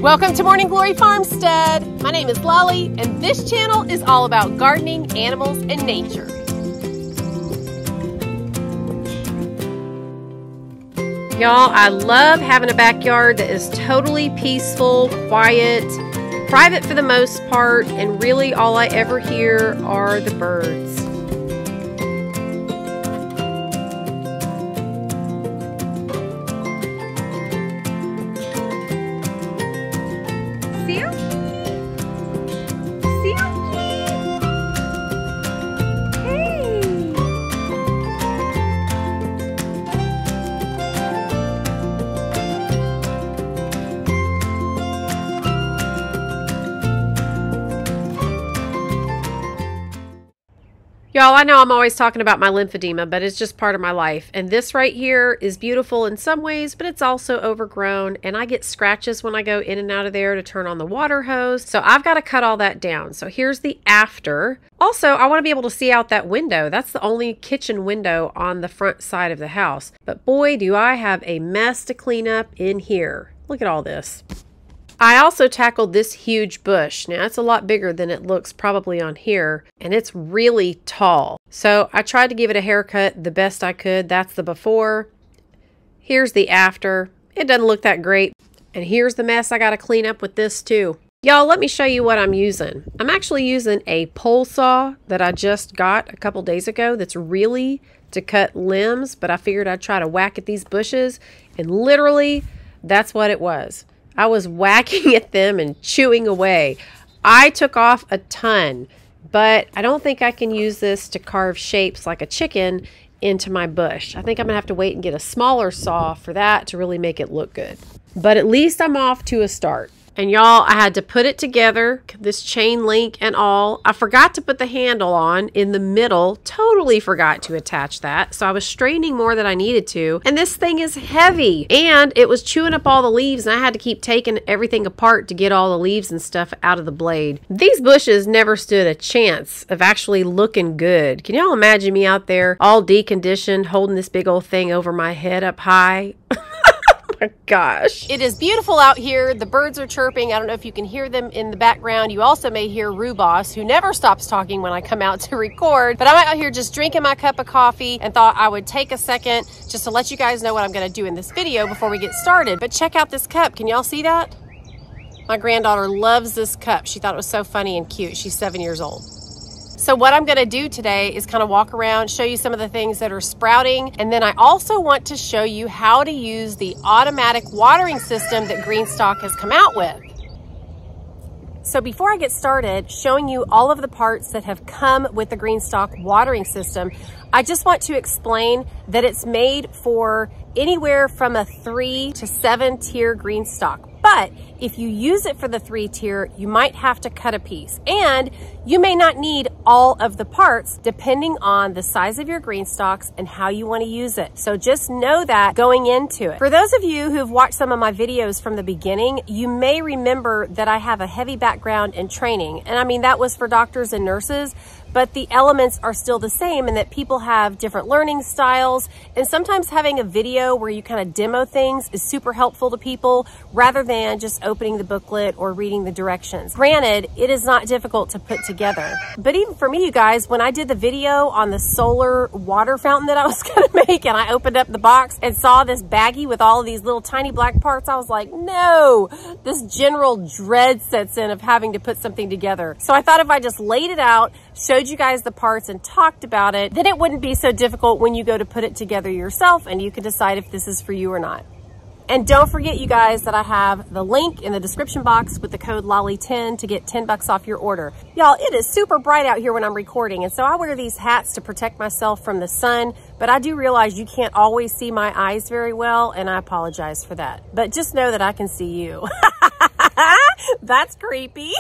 Welcome to Morning Glory Farmstead. My name is Lolly, and this channel is all about gardening, animals, and nature. Y'all, I love having a backyard that is totally peaceful, quiet, private for the most part, and really all I ever hear are the birds. Y'all, I know I'm always talking about my lymphedema, but it's just part of my life. And this right here is beautiful in some ways, but it's also overgrown. And I get scratches when I go in and out of there to turn on the water hose. So I've got to cut all that down. So here's the after. Also, I want to be able to see out that window. That's the only kitchen window on the front side of the house. But boy, do I have a mess to clean up in here. Look at all this. I also tackled this huge bush. Now, it's a lot bigger than it looks probably on here, and it's really tall. So I tried to give it a haircut the best I could. That's the before. Here's the after. It doesn't look that great. And here's the mess I got to clean up with this too. Y'all, let me show you what I'm using. I'm actually using a pole saw that I just got a couple days ago that's really to cut limbs, but I figured I'd try to whack at these bushes, and literally that's what it was. I was whacking at them and chewing away. I took off a ton, but I don't think I can use this to carve shapes like a chicken into my bush. I think I'm gonna have to wait and get a smaller saw for that to really make it look good. But at least I'm off to a start. And y'all, I had to put it together, this chain link and all. I forgot to put the handle on in the middle, totally forgot to attach that. So I was straining more than I needed to. And this thing is heavy and it was chewing up all the leaves, and I had to keep taking everything apart to get all the leaves and stuff out of the blade. These bushes never stood a chance of actually looking good. Can y'all imagine me out there all deconditioned, holding this big old thing over my head up high? Oh my gosh. It is beautiful out here. The birds are chirping. I don't know if you can hear them in the background. You also may hear Rubos, who never stops talking when I come out to record. But I'm out here just drinking my cup of coffee and thought I would take a second just to let you guys know what I'm going to do in this video before we get started. But check out this cup. Can y'all see that? My granddaughter loves this cup. She thought it was so funny and cute. She's 7 years old. So what I'm going to do today is kind of walk around, show you some of the things that are sprouting, and then I also want to show you how to use the automatic watering system that GreenStalk has come out with. So before I get started showing you all of the parts that have come with the GreenStalk watering system, I just want to explain that it's made for anywhere from a 3 to 7 tier GreenStalk. But if you use it for the 3 tier, you might have to cut a piece, and you may not need all of the parts depending on the size of your GreenStalks and how you want to use it. So just know that going into it. For those of you who've watched some of my videos from the beginning, you may remember that I have a heavy background in training. And I mean, that was for doctors and nurses, but the elements are still the same in that people have different learning styles, and sometimes having a video where you kind of demo things is super helpful to people rather than just opening the booklet or reading the directions. Granted, it is not difficult to put together, but even for me, you guys, when I did the video on the solar water fountain that I was gonna make, and I opened up the box and saw this baggie with all of these little tiny black parts, I was like, no, this general dread sets in of having to put something together. So I thought if I just laid it out, showed you guys the parts and talked about it, then it wouldn't be so difficult when you go to put it together yourself, and you can decide if this is for you or not. And don't forget, you guys, that I have the link in the description box with the code LOLLY10 to get 10 bucks off your order. Y'all, it is super bright out here when I'm recording, and so I wear these hats to protect myself from the sun, but I do realize you can't always see my eyes very well, and I apologize for that. But just know that I can see you. That's creepy.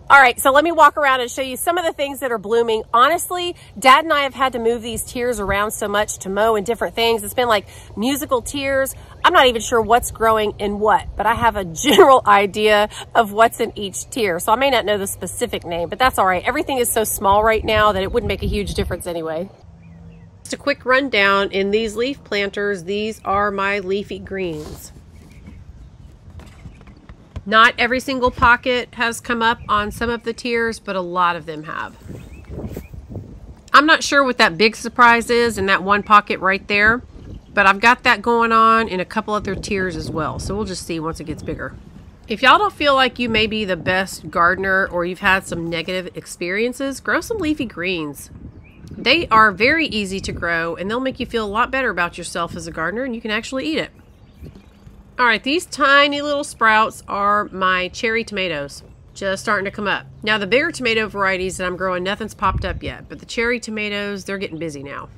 All right, so let me walk around and show you some of the things that are blooming. Honestly, Dad and I have had to move these tiers around so much to mow and different things. It's been like musical tiers. I'm not even sure what's growing in what, but I have a general idea of what's in each tier. So I may not know the specific name, but that's all right. Everything is so small right now that it wouldn't make a huge difference anyway. Just a quick rundown. In these leaf planters, these are my leafy greens. Not every single pocket has come up on some of the tiers, but a lot of them have. I'm not sure what that big surprise is in that one pocket right there, but I've got that going on in a couple other tiers as well. So we'll just see once it gets bigger. If y'all don't feel like you may be the best gardener or you've had some negative experiences, grow some leafy greens. They are very easy to grow and they'll make you feel a lot better about yourself as a gardener, and you can actually eat it. All right, these tiny little sprouts are my cherry tomatoes, just starting to come up. Now the bigger tomato varieties that I'm growing, nothing's popped up yet, but the cherry tomatoes, they're getting busy now.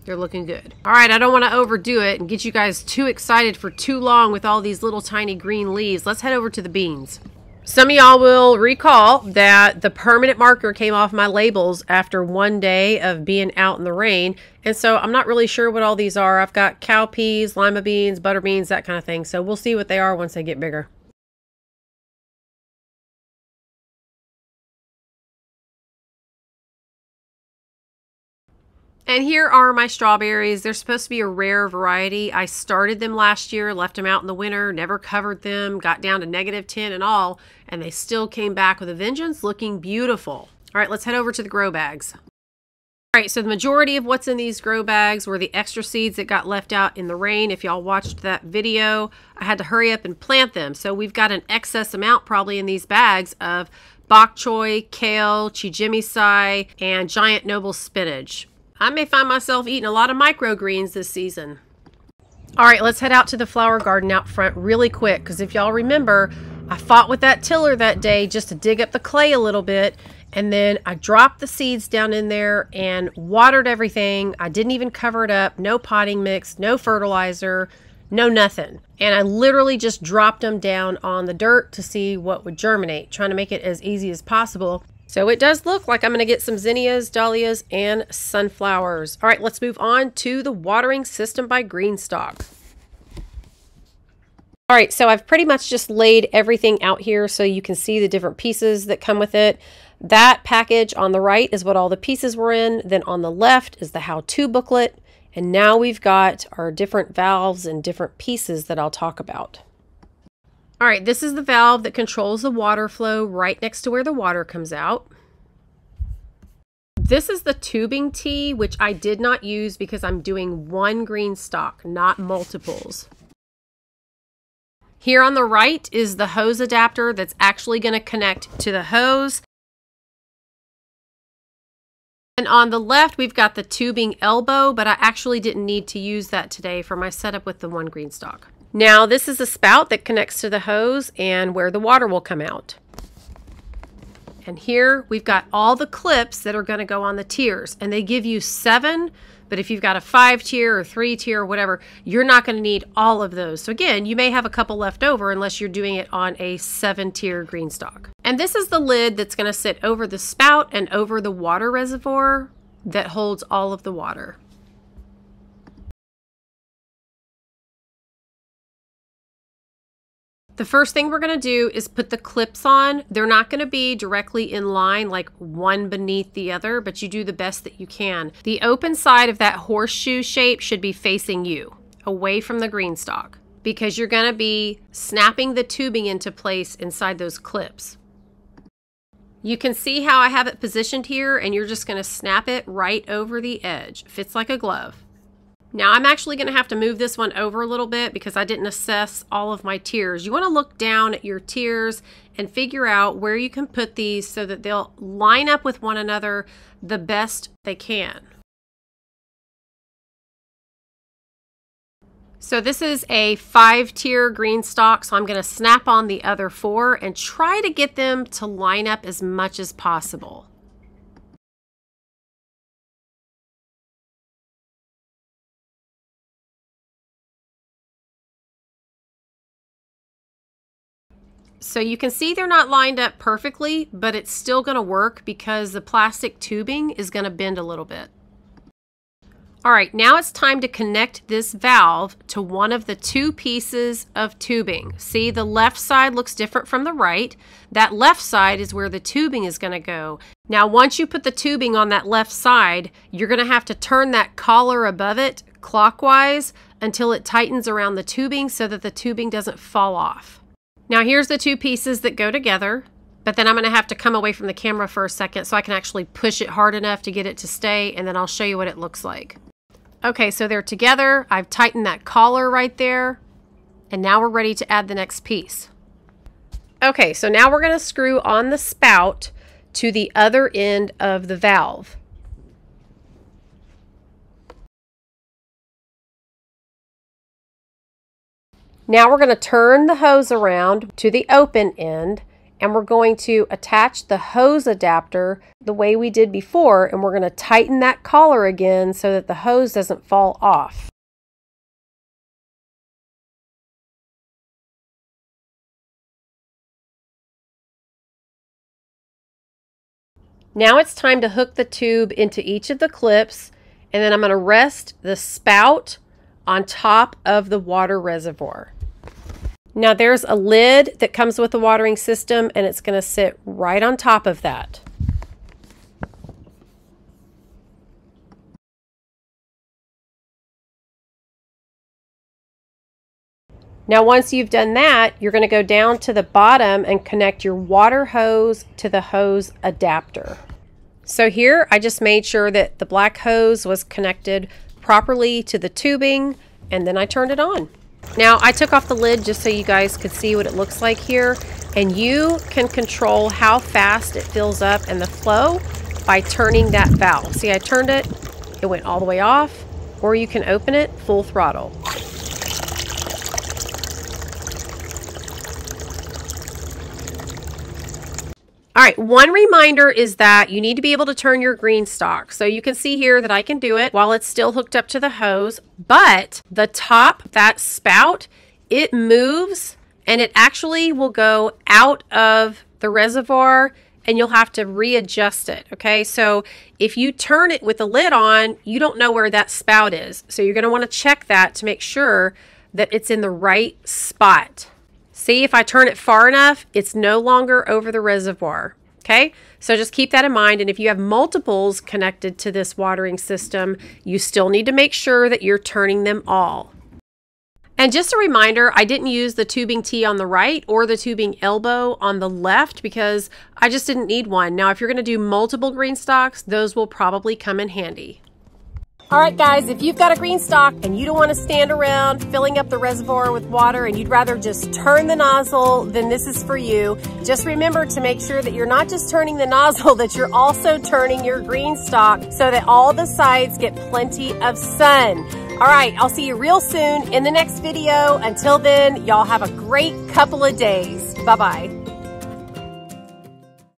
They're looking good. All right, I don't want to overdo it and get you guys too excited for too long with all these little tiny green leaves. Let's head over to the beans. Some of y'all will recall that the permanent marker came off my labels after one day of being out in the rain. And so I'm not really sure what all these are. I've got cowpeas, lima beans, butter beans, that kind of thing. So we'll see what they are once they get bigger. And here are my strawberries. They're supposed to be a rare variety. I started them last year, left them out in the winter, never covered them, got down to -10 and all, and they still came back with a vengeance, looking beautiful. All right, let's head over to the grow bags. All right, so the majority of what's in these grow bags were the extra seeds that got left out in the rain. If y'all watched that video, I had to hurry up and plant them. So we've got an excess amount probably in these bags of bok choy, kale, chijimisai, and giant noble spinach. I may find myself eating a lot of microgreens this season. All right, let's head out to the flower garden out front really quick, because if y'all remember, I fought with that tiller that day just to dig up the clay a little bit, and then I dropped the seeds down in there and watered everything. I didn't even cover it up, no potting mix, no fertilizer, no nothing. And I literally just dropped them down on the dirt to see what would germinate, trying to make it as easy as possible. So it does look like I'm going to get some zinnias, dahlias, and sunflowers. All right, let's move on to the watering system by GreenStalk. All right, so I've pretty much just laid everything out here so you can see the different pieces that come with it. That package on the right is what all the pieces were in. Then on the left is the how-to booklet. And now we've got our different valves and different pieces that I'll talk about. All right, this is the valve that controls the water flow right next to where the water comes out. This is the tubing tee, which I did not use because I'm doing one GreenStalk, not multiples. Here on the right is the hose adapter that's actually going to connect to the hose. And on the left, we've got the tubing elbow, but I actually didn't need to use that today for my setup with the one GreenStalk. Now, this is a spout that connects to the hose and where the water will come out. And here we've got all the clips that are going to go on the tiers, and they give you 7, but if you've got a 5-tier or 3-tier or whatever, you're not going to need all of those. So again, you may have a couple left over unless you're doing it on a 7-tier GreenStalk. And this is the lid that's going to sit over the spout and over the water reservoir that holds all of the water. The first thing we're going to do is put the clips on. They're not going to be directly in line, like one beneath the other, but you do the best that you can. The open side of that horseshoe shape should be facing you, away from the GreenStalk, because you're going to be snapping the tubing into place inside those clips. You can see how I have it positioned here, and you're just going to snap it right over the edge. Fits like a glove. Now I'm actually going to have to move this one over a little bit because I didn't assess all of my tiers. You want to look down at your tiers and figure out where you can put these so that they'll line up with one another the best they can. So this is a 5-tier GreenStalk, so I'm going to snap on the other 4 and try to get them to line up as much as possible. So you can see they're not lined up perfectly, but it's still going to work because the plastic tubing is going to bend a little bit. All right, now it's time to connect this valve to one of the 2 pieces of tubing. See, the left side looks different from the right. That left side is where the tubing is going to go. Now, once you put the tubing on that left side, you're going to have to turn that collar above it clockwise until it tightens around the tubing so that the tubing doesn't fall off. Now here's the two pieces that go together, but then I'm going to have to come away from the camera for a second so I can actually push it hard enough to get it to stay, and then I'll show you what it looks like. Okay, so they're together. I've tightened that collar right there, and now we're ready to add the next piece. Okay, so now we're going to screw on the spout to the other end of the valve. Now we're going to turn the hose around to the open end, and we're going to attach the hose adapter the way we did before, and we're going to tighten that collar again so that the hose doesn't fall off. Now it's time to hook the tube into each of the clips, and then I'm going to rest the spout on top of the water reservoir. Now there's a lid that comes with the watering system, and it's going to sit right on top of that. Now once you've done that, you're going to go down to the bottom and connect your water hose to the hose adapter. So here I just made sure that the black hose was connected properly to the tubing, and then I turned it on. Now I took off the lid just so you guys could see what it looks like here, and you can control how fast it fills up and the flow by turning that valve. See, I turned it, it went all the way off, or you can open it full throttle. All right, one reminder is that you need to be able to turn your GreenStalk. So you can see here that I can do it while it's still hooked up to the hose, but the top, that spout, it moves and it actually will go out of the reservoir and you'll have to readjust it, okay? So if you turn it with the lid on, you don't know where that spout is. So you're gonna wanna check that to make sure that it's in the right spot. See, if I turn it far enough, it's no longer over the reservoir, okay? So just keep that in mind, and if you have multiples connected to this watering system, you still need to make sure that you're turning them all. And just a reminder, I didn't use the tubing T on the right or the tubing elbow on the left because I just didn't need one. Now, if you're gonna do multiple GreenStalks, those will probably come in handy. All right, guys, if you've got a GreenStalk and you don't want to stand around filling up the reservoir with water and you'd rather just turn the nozzle, then this is for you. Just remember to make sure that you're not just turning the nozzle, that you're also turning your GreenStalk so that all the sides get plenty of sun. All right, I'll see you real soon in the next video. Until then, y'all have a great couple of days. Bye-bye.